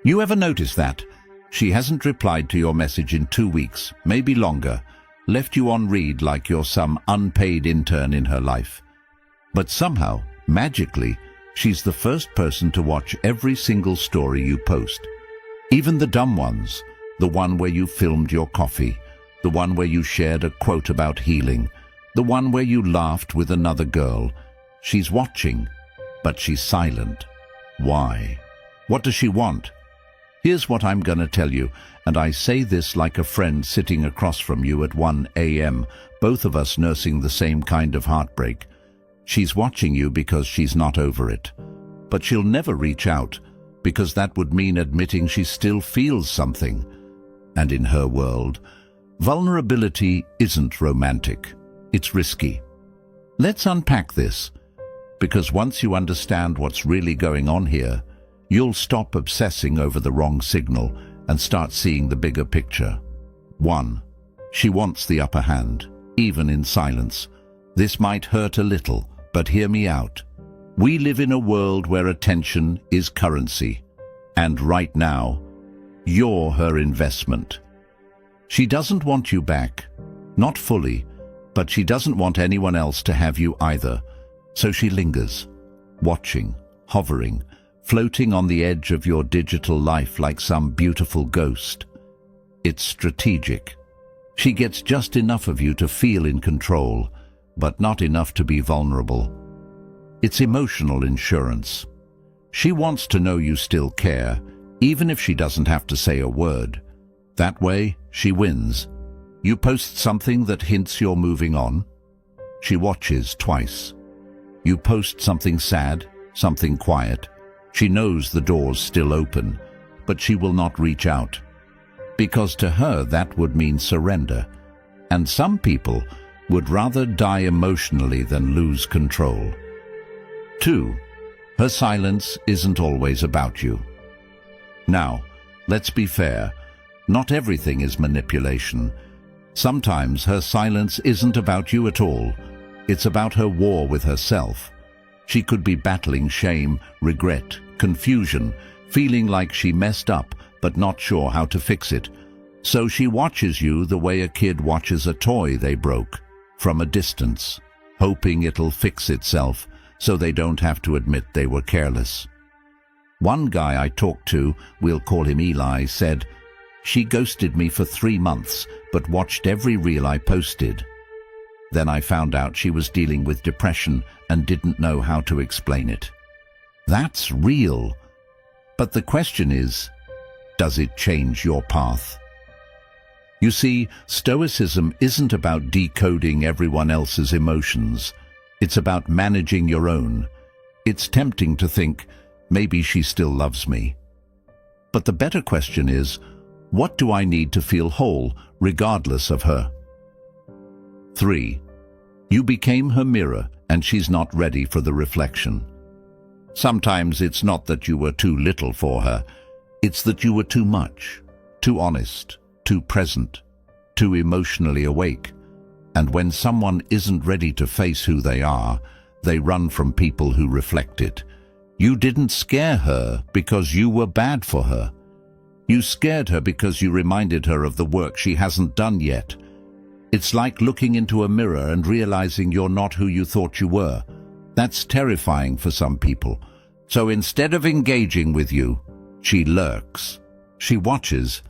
You ever notice that? She hasn't replied to your message in 2 weeks, maybe longer, left you on read like you're some unpaid intern in her life. But somehow, magically, she's the first person to watch every single story you post. Even the dumb ones, the one where you filmed your coffee, the one where you shared a quote about healing, the one where you laughed with another girl. She's watching, but she's silent. Why? What does she want? Here's what I'm gonna tell you, and I say this like a friend sitting across from you at 1 a.m., both of us nursing the same kind of heartbreak. She's watching you because she's not over it. But she'll never reach out, because that would mean admitting she still feels something. And in her world, vulnerability isn't romantic. It's risky. Let's unpack this, because once you understand what's really going on here, you'll stop obsessing over the wrong signal and start seeing the bigger picture. 1. She wants the upper hand, even in silence. This might hurt a little, but hear me out. We live in a world where attention is currency, and right now, you're her investment. She doesn't want you back, not fully, but she doesn't want anyone else to have you either. So she lingers, watching, hovering, floating on the edge of your digital life like some beautiful ghost. It's strategic. She gets just enough of you to feel in control, but not enough to be vulnerable. It's emotional insurance. She wants to know you still care, even if she doesn't have to say a word. That way, she wins. You post something that hints you're moving on. She watches twice. You post something sad, something quiet. She knows the door's still open, but she will not reach out. Because to her that would mean surrender. And some people would rather die emotionally than lose control. 2. Her silence isn't always about you. Now, let's be fair. Not everything is manipulation. Sometimes her silence isn't about you at all. It's about her war with herself. She could be battling shame, regret, confusion, feeling like she messed up but not sure how to fix it. So she watches you the way a kid watches a toy they broke, from a distance, hoping it'll fix itself so they don't have to admit they were careless. One guy I talked to, we'll call him Eli, said, "She ghosted me for 3 months but watched every reel I posted. Then I found out she was dealing with depression and didn't know how to explain it." That's real. But the question is, does it change your path? You see, Stoicism isn't about decoding everyone else's emotions. It's about managing your own. It's tempting to think, maybe she still loves me. But the better question is, what do I need to feel whole, regardless of her? 3. You became her mirror, and she's not ready for the reflection. Sometimes it's not that you were too little for her, it's that you were too much, too honest, too present, too emotionally awake. And when someone isn't ready to face who they are, they run from people who reflect it. You didn't scare her because you were bad for her. You scared her because you reminded her of the work she hasn't done yet. It's like looking into a mirror and realizing you're not who you thought you were. That's terrifying for some people. So instead of engaging with you, she lurks. She watches,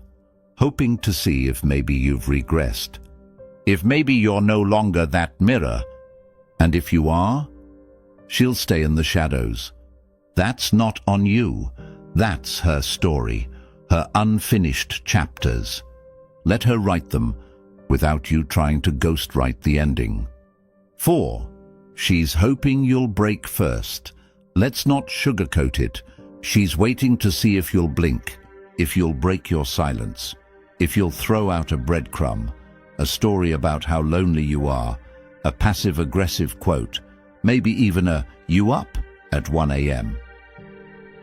hoping to see if maybe you've regressed. If maybe you're no longer that mirror. And if you are, she'll stay in the shadows. That's not on you. That's her story, her unfinished chapters. Let her write them without you trying to ghostwrite the ending. 4. She's hoping you'll break first. Let's not sugarcoat it. She's waiting to see if you'll blink, if you'll break your silence, if you'll throw out a breadcrumb, a story about how lonely you are, a passive-aggressive quote, maybe even a "you up" at 1 a.m.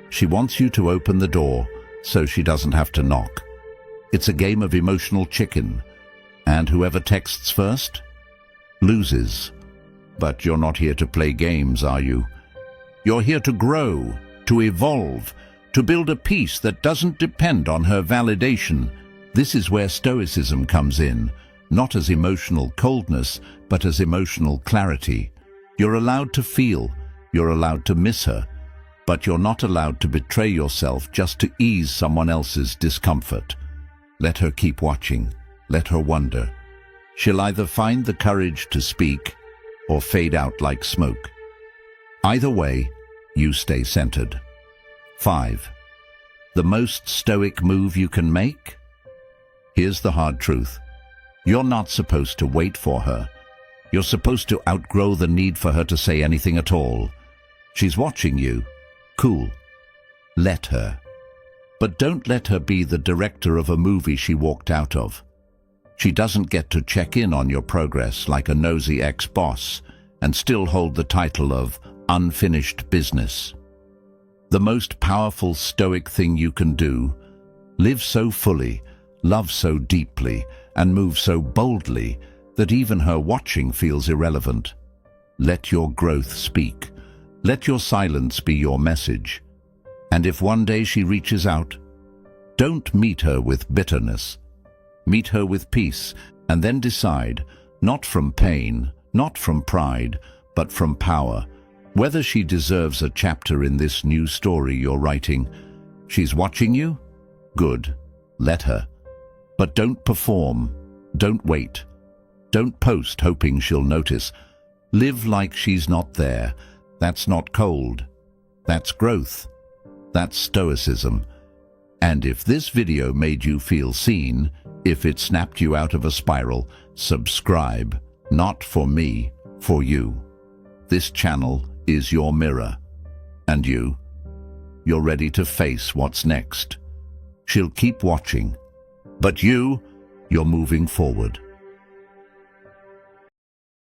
She wants you to open the door so she doesn't have to knock. It's a game of emotional chicken, and whoever texts first loses. But you're not here to play games, are you? You're here to grow, to evolve, to build a peace that doesn't depend on her validation. This is where Stoicism comes in, not as emotional coldness, but as emotional clarity. You're allowed to feel, you're allowed to miss her, but you're not allowed to betray yourself just to ease someone else's discomfort. Let her keep watching, let her wonder. She'll either find the courage to speak or fade out like smoke. Either way, you stay centered. 5. The most stoic move you can make? Here's the hard truth. You're not supposed to wait for her. You're supposed to outgrow the need for her to say anything at all. She's watching you. Cool. Let her. But don't let her be the director of a movie she walked out of. She doesn't get to check in on your progress like a nosy ex-boss and still hold the title of unfinished business. The most powerful stoic thing you can do: live so fully, love so deeply, and move so boldly that even her watching feels irrelevant. Let your growth speak. Let your silence be your message. And if one day she reaches out, don't meet her with bitterness. Meet her with peace, and then decide, not from pain, not from pride, but from power, whether she deserves a chapter in this new story you're writing. She's watching you? Good. Let her. But don't perform. Don't wait. Don't post hoping she'll notice. Live like she's not there. That's not cold. That's growth. That's stoicism. And if this video made you feel seen, if it snapped you out of a spiral, subscribe. Not for me, for you. This channel is your mirror. And you're ready to face what's next. She'll keep watching. But you're moving forward.